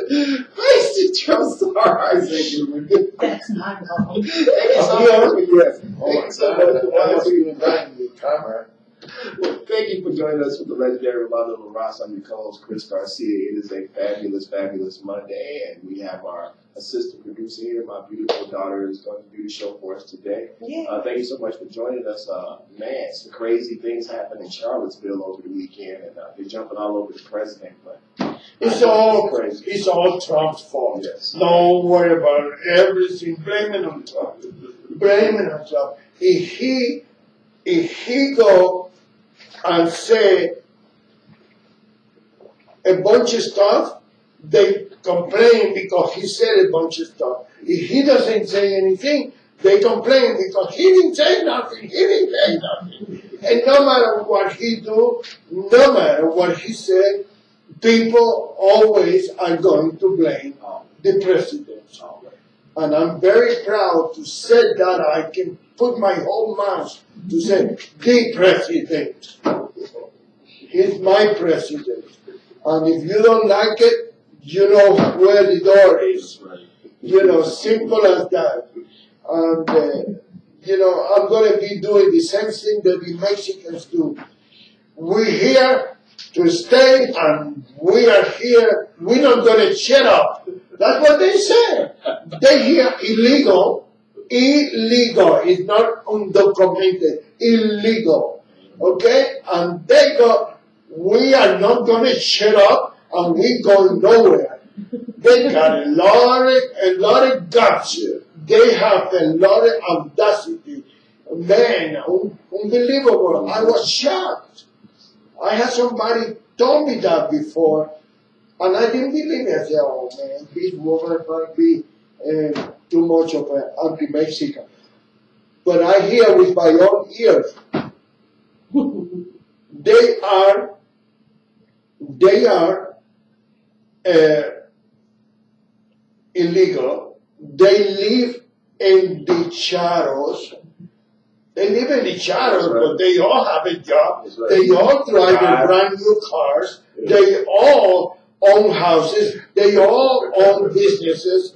Mr. Trump Star Isaac. That's not wrong. Thank you so much. Yes. Thank you so much for inviting me, Conrad. Well, thank you for joining us with the legendary Rolando LaRosse. I'm your co-host, Chris Garcia. It is a fabulous, fabulous Monday, and we have our assistant producer here. My beautiful daughter is going to do the show for us today. Yeah. Thank you so much for joining us. Man, some crazy things happened in Charlottesville over the weekend, and they're jumping all over the president. But It's all Trump's fault. Yes. Don't worry about it. Everything, blame it on Trump. Blame it on Trump. If he go and say a bunch of stuff, they complain because he said a bunch of stuff. If he doesn't say anything, they complain because he didn't say nothing. He didn't say nothing. And no matter what he do, no matter what he said, people always are going to blame the president. And I'm very proud to say that I can put my whole mouth to say, the president. He's my president. And if you don't like it, you know where the door is. You know, simple as that. And, you know, I'm going to be doing the same thing that the Mexicans do. We're here to stay, and we are here. We're not going to shut up. That's what they say. They here illegal. Illegal. It's not undocumented. Illegal. Okay? And they go, we are not going to shut up, and we go nowhere. They got a lot of guts. They have a lot of audacity. Man, unbelievable. I was shocked. I had somebody told me that before, and I didn't believe it. I said, oh man, this woman might be too much of an anti-Mexican. But I hear with my own ears, they are illegal. They live in the shadows. They live in the shadows, but they all have a job. They all drive brand new cars. They all own houses. They all own businesses.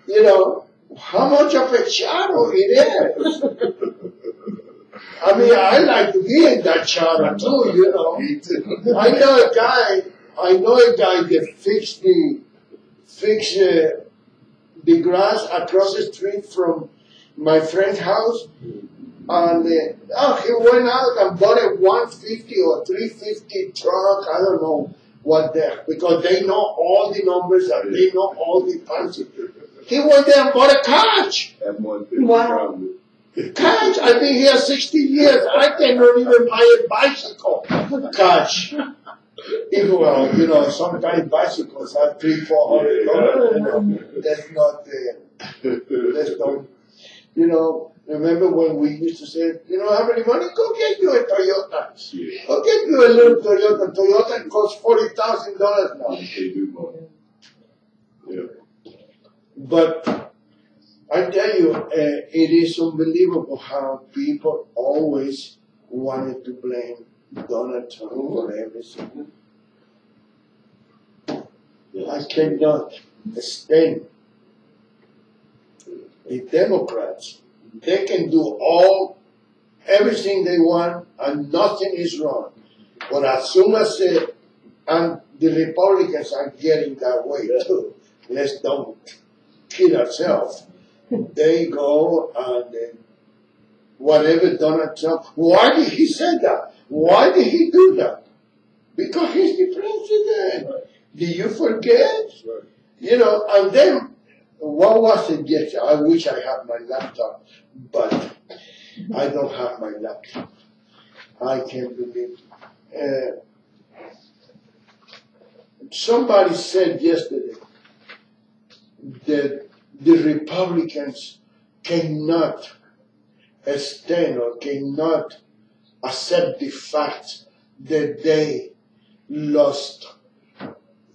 You know, how much of a shadow it is. I mean, I like to be in that shadow too, you know. I know a guy that fixed the grass across the street from my friend's house. And he went out and bought a 150 or 350 truck, I don't know what because they know all the numbers and they know all the fancy. He went there and bought a couch. Wow. Couch, I've been here 60 years. I cannot even buy a bicycle. Couch. Well, you know, sometimes bicycles are $300-400. That's not you know, remember when we used to say, you don't have any money? Go get you a Toyota. Go get you a little Toyota. Toyota costs $40,000 now. Yeah. But I tell you, it is unbelievable how people always wanted to blame Donald Trump for everything. I cannot stand the Democrats. They can do everything they want and nothing is wrong. But as soon as and the Republicans are getting that way too, let's don't kid ourselves. They go and whatever Donald Trump, why did he say that? Why did he do that? Because he's the president. Right. Did you forget? Right. You know, and then, what was it yesterday? I wish I had my laptop, but I don't have my laptop. I can't believe it. Somebody said yesterday that the Republicans cannot stand or cannot accept the fact that they lost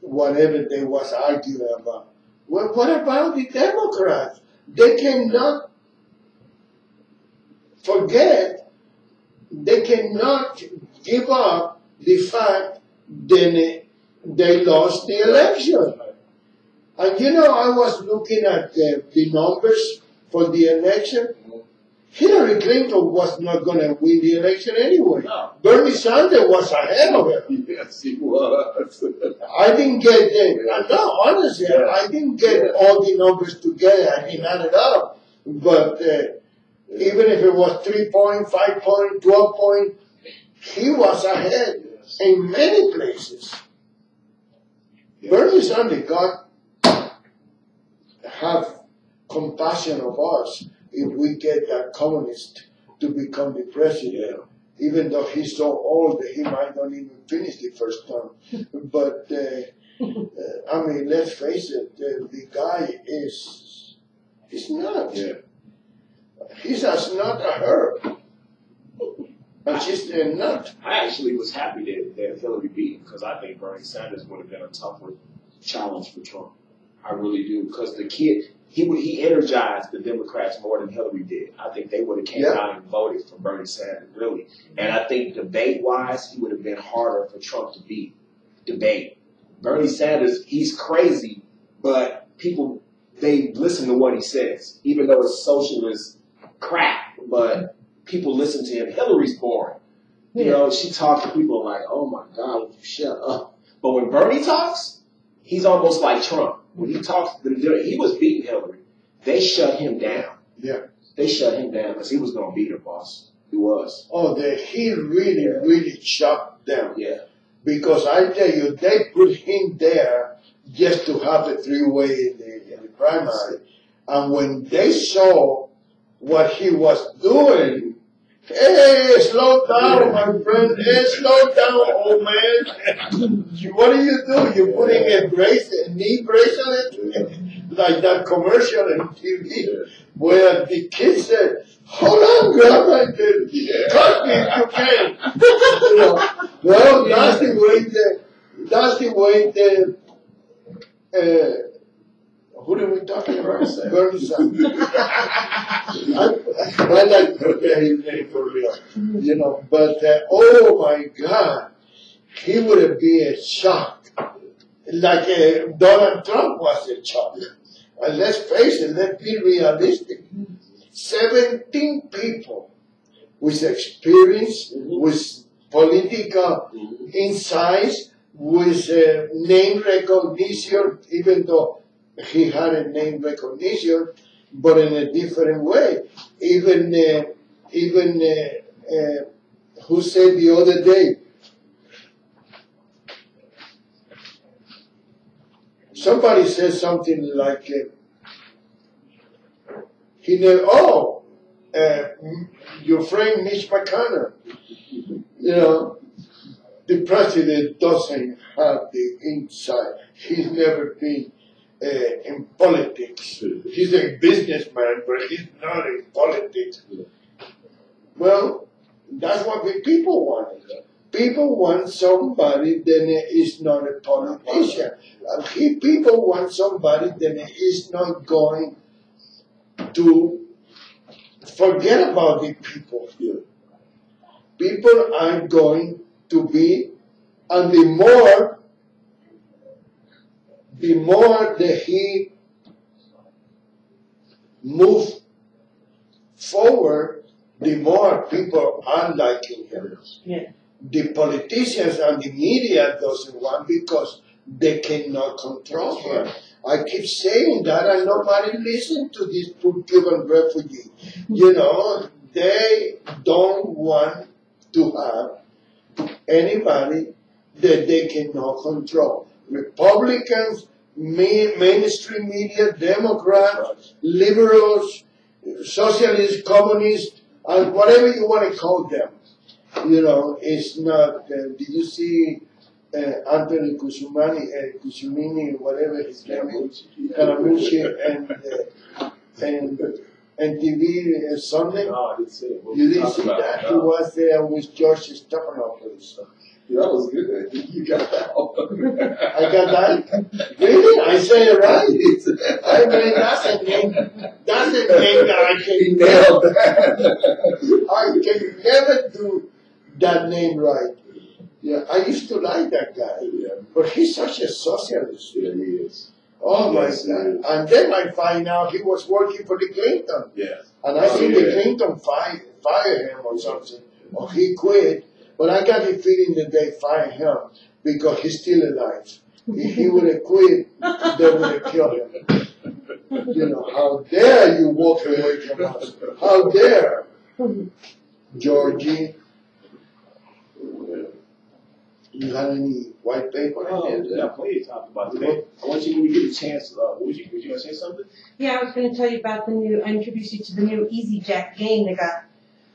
whatever they was arguing about. Well, what about the Democrats? They cannot forget, they cannot give up the fact that they lost the election. And I was looking at the numbers for the election. Hillary Clinton was not going to win the election anyway. No. Bernie Sanders was ahead of her. Yes, he was. I didn't get no, honestly, Yeah. I didn't get all the numbers together. I didn't add it up. But even if it was 3 point, 5 point, 12 point, he was ahead in many places. Bernie Sanders, God have compassion of us if we get a communist to become the president. Even though he's so old that he might not even finish the first term. But, I mean, let's face it, the guy he's not. Yeah. He's as not a her. And she's not. I actually was happy that Hillary beat him because I think Bernie Sanders would have been a tougher challenge for Trump. I really do, because the kid, he energized the Democrats more than Hillary did. I think they would have came out and voted for Bernie Sanders, really. And I think debate-wise, he would have been harder for Trump to beat. Debate. Bernie Sanders, he's crazy, but people, they listen to what he says, even though it's socialist crap, but people listen to him. Hillary's boring. You know, she talks to people like, oh my God, shut up. But when Bernie talks, he's almost like Trump. When he talks, he was beating Hillary. They shut him down. Yeah. They shut him down because he was going to beat her, boss. He was. Oh, he really shut down. Yeah. Because I tell you, they put him there just to have a three-way in the primary. And when they saw what he was doing, hey, slow down, my friend. Hey, slow down, old man. What do? You're putting a knee bracelet, like that commercial on TV, where the kid said, hold on, grandma, touch me if you can. Well, that's the way who are we talking about? Bernie Sanders. I like to get his name for real. But oh my God, he would be a shock. Like Donald Trump was a shock. And let's face it, let's be realistic. 17 people with experience, with political insights, with name recognition, even though he had a name recognition, but in a different way. Even who said the other day, somebody said something like, your friend Mitch McConnell, the president doesn't have the insight. He's never been in politics. He's a businessman, but he's not in politics. Well, that's what the people want. People want somebody that is not a politician. People want somebody that is not going to forget about the people. People are going to be, and the more that he moves forward, the more people are liking him. Yeah. The politicians and the media doesn't want because they cannot control him. I keep saying that and nobody listens to this poor Cuban refugee. They don't want to have anybody that they cannot control. Republicans, mainstream media, Democrats, liberals, socialists, communists, and whatever you want to call them. It's not. Did you see Anthony Cusumini, whatever his name is, Caramucci, and TV Sunday? No, I didn't see it. You didn't see that? He was there with George Stephanopoulos. Yeah, that was good. You got that one. I got that? Really? I say it right? I mean, that's a name that I can nailed I can never do that name right. Yeah, I used to like that guy, but he's such a socialist. Yeah, he is. Oh my Yes, God. it is. And then I find out he was working for the Clinton. Yeah. And I Oh, think yeah. the Clinton fired him or something. Or he quit. But I got the feeling that they fired him because he's still alive. If he would have quit, they would have killed him. You know, how dare you walk away from us? How dare? Georgie, you got any white paper? Oh, yeah, please talk about today. I want you to get a chance. Was you gonna say something? Yeah, I was going to tell you about I introduced you to the new Easy Jack game. They got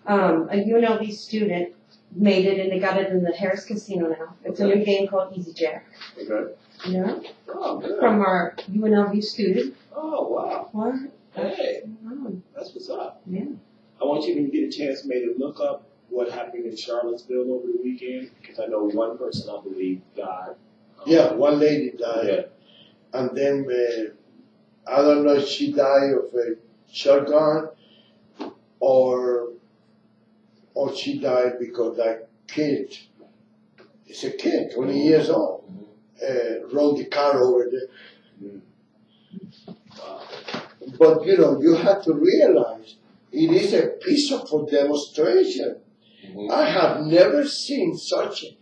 a UNLV student made it, and they got it in the Harris Casino now. It's a new game called Easy Jack. Okay. Yeah, Oh, good. from our UNLV student. Oh, wow. What? Hey, Oh, that's what's up. yeah. I want you to get a chance maybe to look up what happened in Charlottesville over the weekend, because I know one person, I believe, died. Yeah, one lady died. Yeah. And then I don't know if she died of a shotgun or she died because that kid, it's a kid, 20 years old, rode the car over there. But you know, you have to realize it is a peaceful demonstration. I have never seen such a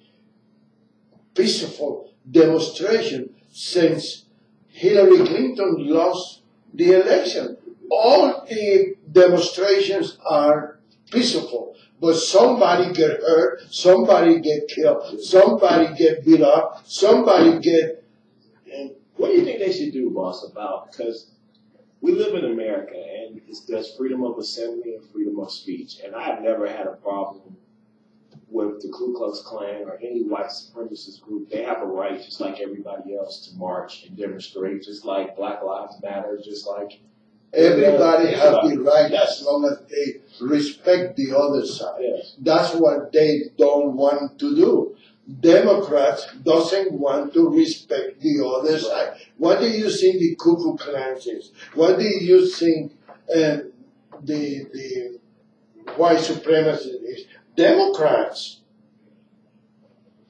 peaceful demonstration since Hillary Clinton lost the election. All the demonstrations are peaceful, but somebody get hurt, somebody get killed, somebody get beat up, somebody get. What do you think they should do, boss, about, because we live in America and there's freedom of assembly and freedom of speech, and I've never had a problem with the Ku Klux Klan or any white supremacist group. They have a right, just like everybody else, to march and demonstrate, just like Black Lives Matter, just like Everybody has the right as long as they respect the other side. Yes. That's what they don't want to do. Democrats doesn't want to respect the other side. What do you think the Ku Klux Klan is? What do you think the white supremacists is? Democrats.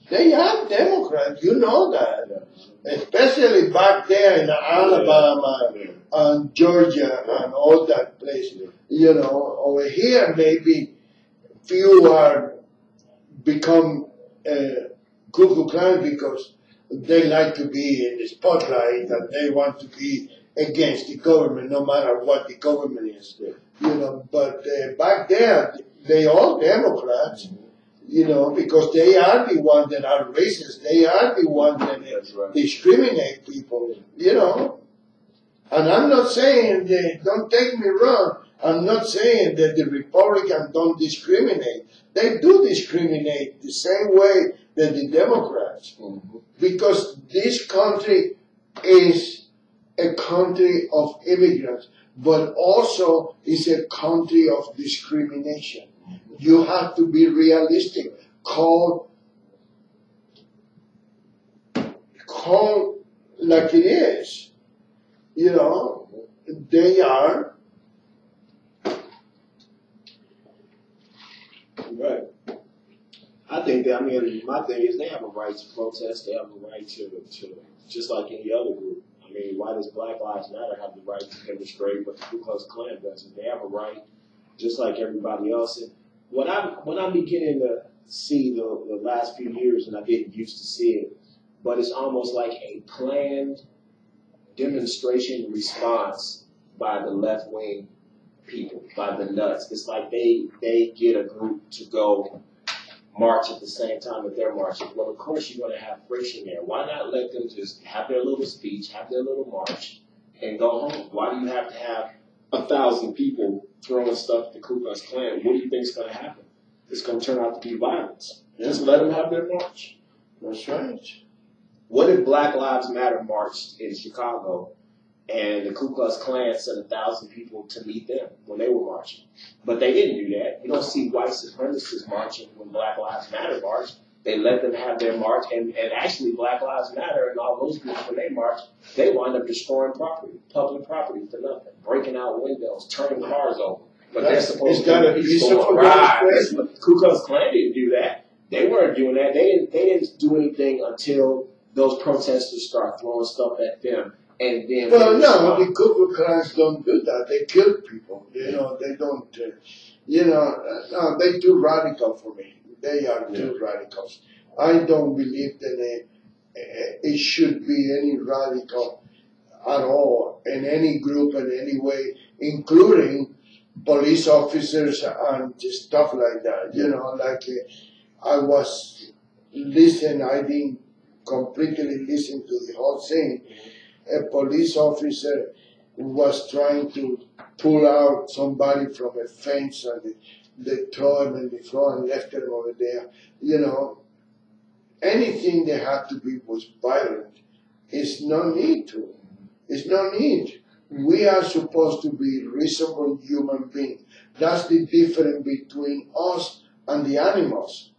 They are Democrats. You know that. Especially back there in Alabama and Georgia and all that place. You know, over here maybe few are become Ku Klux Klan because they like to be in the spotlight and they want to be against the government no matter what the government is. You know, but back there they all Democrats. You know, because they are the ones that are racist. They are the ones that discriminate people, you know. And I'm not saying that, don't take me wrong, I'm not saying that the Republicans don't discriminate. They do discriminate the same way that the Democrats. Because this country is a country of immigrants, but also is a country of discrimination. You have to be realistic. Call like it is. You know, they are. Right. I think that, I mean, my thing is they have a right to protest. They have a right to just like any other group. I mean, why does Black Lives Matter have the right to demonstrate what the Ku Klux Klan does? They have a right just like everybody else. And when I'm beginning to see the last few years, and I didn't used to see it, but it's almost like a planned demonstration response by the left wing people, by the nuts. It's like they get a group to go march at the same time that they're marching. Well, of course you're going to have friction there. Why not let them just have their little speech, have their little march, and go home? Why do you have to have 1,000 people throwing stuff at the Ku Klux Klan? What do you think is going to happen? It's going to turn out to be violence. Just let them have their march. That's right. What if Black Lives Matter marched in Chicago and the Ku Klux Klan sent 1,000 people to meet them when they were marching? But they didn't do that. You don't see white supremacists marching when Black Lives Matter marched. They let them have their march, and actually Black Lives Matter and all those groups, when they march, they wind up destroying property, public property for nothing, breaking out windows, turning cars over. But they're supposed to be peaceful. Right. Ku Klux Klan didn't do that. They weren't doing that. They didn't do anything until those protesters start throwing stuff at them and then Well, no, the Ku Klux Klans don't do that. They kill people. You know, they don't. No, they too radical for me. They are too radicals. I don't believe that it should be any radical at all in any group in any way, including police officers and stuff like that. You know, like I was listening. I didn't completely listen to the whole thing. A police officer was trying to pull out somebody from a fence and they throw him in the floor and left him over there. You know, anything they have to be was violent. It's no need to. It's no need. We are supposed to be reasonable human beings. That's the difference between us and the animals.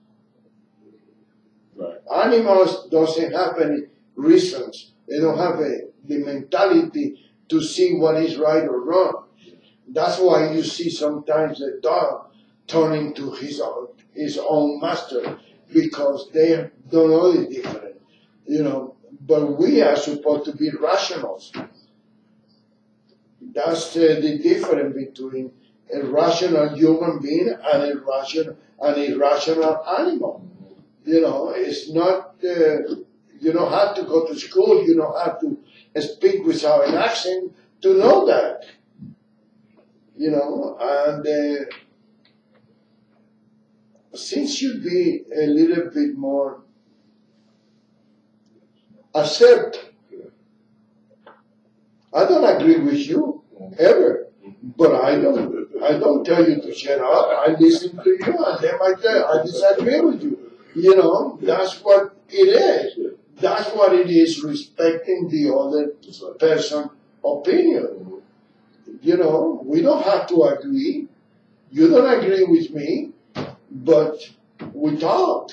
Right. Animals doesn't have any reasons. They don't have the mentality to see what is right or wrong. That's why you see sometimes a dog turning to his own master, because they don't know the difference. You know, but we are supposed to be rationals. That's the difference between a rational human being and an irrational animal. You know, it's not. You don't have to go to school. You don't have to speak without an accent to know that. You know, and things should be a little bit more accept. I don't agree with you ever, but I don't tell you to shut up. I listen to you, and then I disagree with you. You know, that's what it is. That's what it is, respecting the other person's opinion. You know, we don't have to agree. You don't agree with me, but we talk.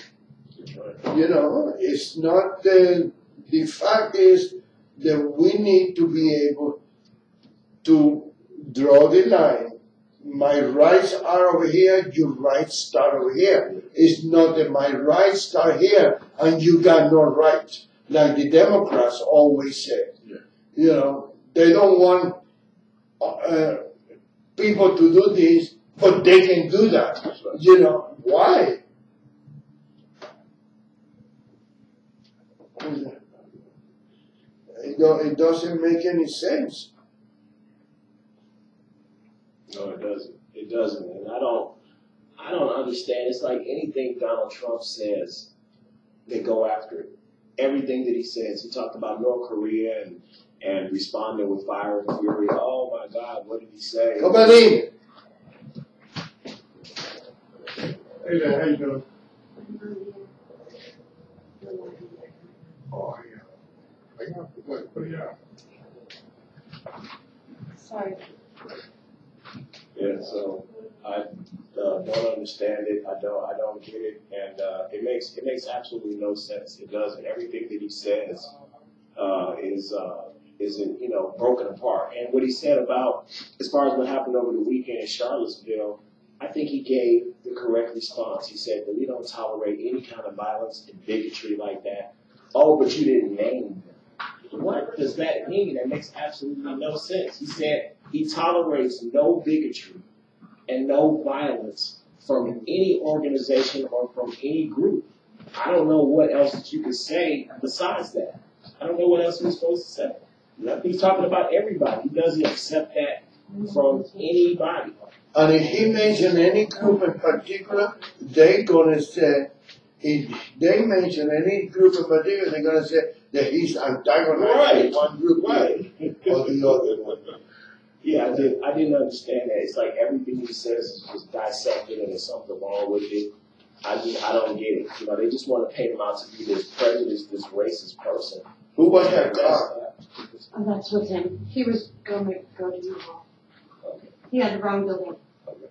You know, it's not the fact is that we need to be able to draw the line. My rights are over here, your rights start over here. It's not that my rights start here and you got no rights, like the Democrats always say. Yeah. You know, they don't want people to do this, but they can do that. Right. You know, why? It doesn't make any sense. No, it doesn't. It doesn't, and I don't understand. It's like anything Donald Trump says, they go after it. Everything that he says. He talked about North Korea and responding with fire and fury. Oh my God, what did he say? Come on in. Hey there, how you doing? Oh, yeah. What do you have? Sorry. Yeah, so I don't understand it. I don't get it, and it makes absolutely no sense. It doesn't. Everything that he says is broken apart. And what he said about as far as what happened over the weekend in Charlottesville, I think he gave the correct response. He said that we don't tolerate any kind of violence and bigotry like that. Oh, but you didn't name them. What does that mean? That makes absolutely no sense. He said he tolerates no bigotry and no violence from any organization or from any group. I don't know what else that you could say besides that. I don't know what else we're supposed to say. He's talking about everybody. He doesn't accept that from anybody. And if he mention any group in particular, they're gonna say, if they mention any group in particular, they're gonna say that he's antagonizing one group or the other one. Yeah, I didn't understand that. It's like everything he says is dissected and there's something wrong with it. I don't get it. You know, they just want to paint him out to be this prejudiced, this racist person. Who was that car? Oh, that's with him. He was going to go to U-Haul. Okay. He had the wrong building. Okay.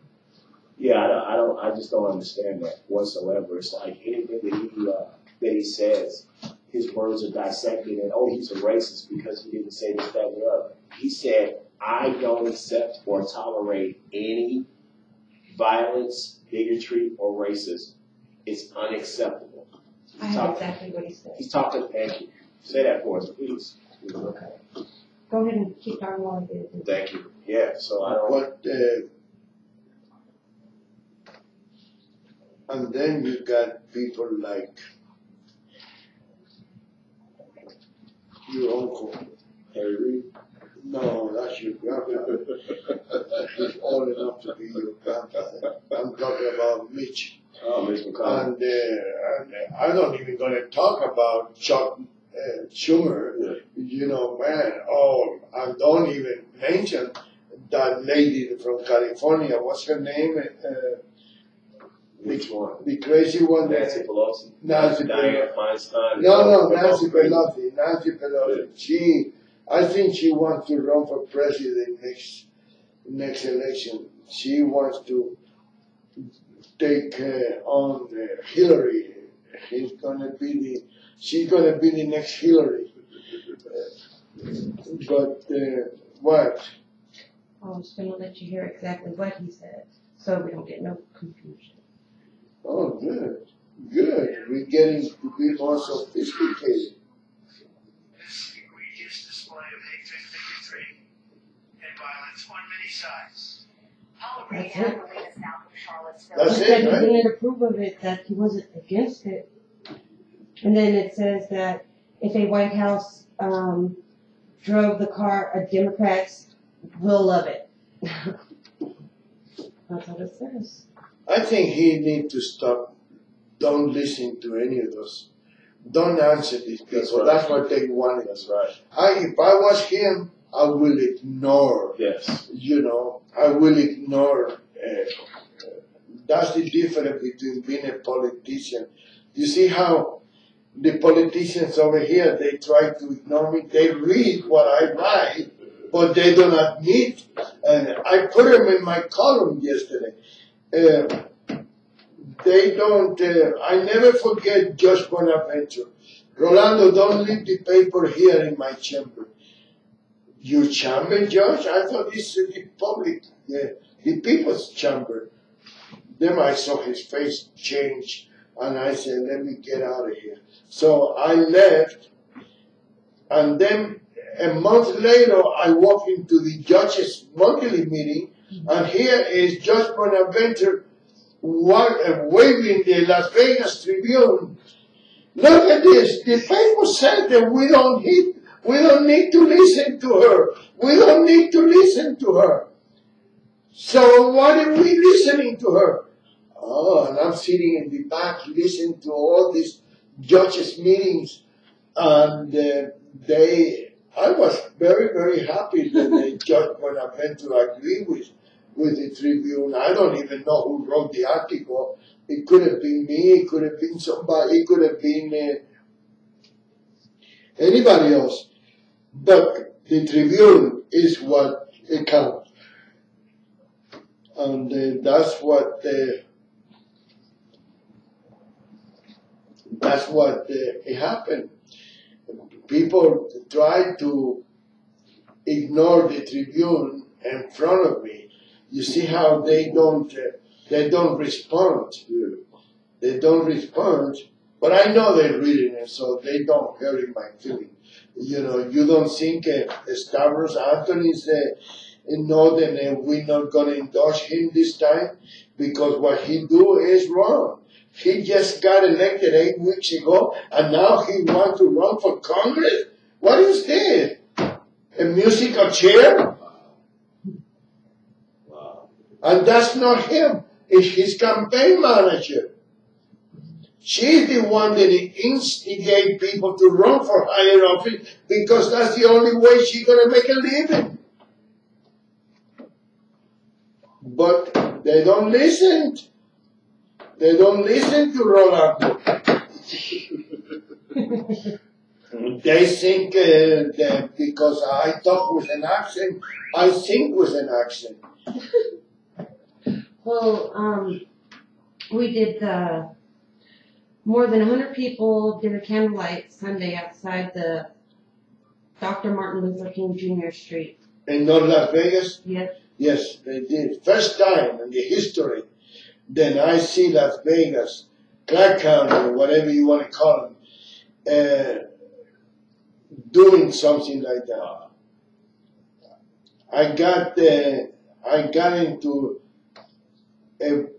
Yeah, I just don't understand that whatsoever. It's like anything that he says, his words are dissected and he's a racist because he didn't say this, that, and the other. He said, I don't accept or tolerate any violence, bigotry, or racism. It's unacceptable. I have exactly what he said. He's talking, thank you. Say that for us, please. Okay. Go ahead and keep talking while I do it. Thank you. Yeah, so I don't. But, and then you got people like your uncle. Harry Reid. No, that's your grandfather. He's old enough to be your grandfather. I'm talking about Mitch. Oh, Mitch McConnell. And I don't even gonna talk about Chuck Schumer. Yeah. You know, man. Oh, I don't even mention that lady from California. What's her name? Which one? The crazy one. Nancy Pelosi. Nancy Dianne Feinstein. No, Nancy Pelosi. Nancy Pelosi. I think she wants to run for president next election. She wants to take on Hillary. She's gonna be the next Hillary. But what? I was gonna let you hear exactly what he said, so we don't get no confusion. Oh, good. We're getting to be more sophisticated. Egregious display of hatred, bigotry, and violence on many sides. That's Celebrating it. the latest album, Charlottesville. That's He it, said he right? didn't approve of it, that he wasn't against it. And then it says that if a White House drove the car, Democrats will love it. That's what it says. I think he needs to stop. Don't listen to any of those. Don't answer these people. That's right. That's what they wanted. That's right. If I was him, I will ignore. Yes. You know, I will ignore. That's the difference between being a politician. You see how the politicians over here, they try to ignore me. They read what I write, but they don't admit. And I put them in my column yesterday. They don't, I never forget Josh Bonaventure. Rolando, don't leave the paper here in my chamber. Your chamber, Josh? I thought this is the public, the people's chamber. Then I saw his face change, and I said, let me get out of here. So I left, and then a month later, I walked into the judges' monthly meeting, and here is Josh Bonaventure waving the Las Vegas Tribune. Look at this. The paper said that we don't need to listen to her. We don't need to listen to her. So why are we listening to her? Oh, and I'm sitting in the back listening to all these judges' meetings, and I was very, very happy that the Judge Bonaventure agreed with the Tribune. I don't even know who wrote the article. It could have been me, it could have been somebody, it could have been anybody else. But the Tribune is what it counts. And that's what it happened. People try to ignore the Tribune in front of me. You see how they don't respond. They don't respond, but I know they're reading it, so they don't hurt my feeling. You know, you don't think Stavros Anthony is know that we're not going to endorse him this time because what he do is wrong. He just got elected 8 weeks ago, and now he wants to run for Congress? What is this? A musical chair? Wow. And that's not him. It's his campaign manager. She's the one that instigates people to run for higher office because that's the only way she's going to make a living. But they don't listen. They don't listen to Rolando. They think that because I talk with an accent, I think with an accent. Well, we did more than 100 people did a candlelight Sunday outside the Dr. Martin Luther King Jr. Street. In North Las Vegas? Yes. Yes, they did. First time in the history. Then I see Las Vegas, Clark County, whatever you want to call them, doing something like that. I got into a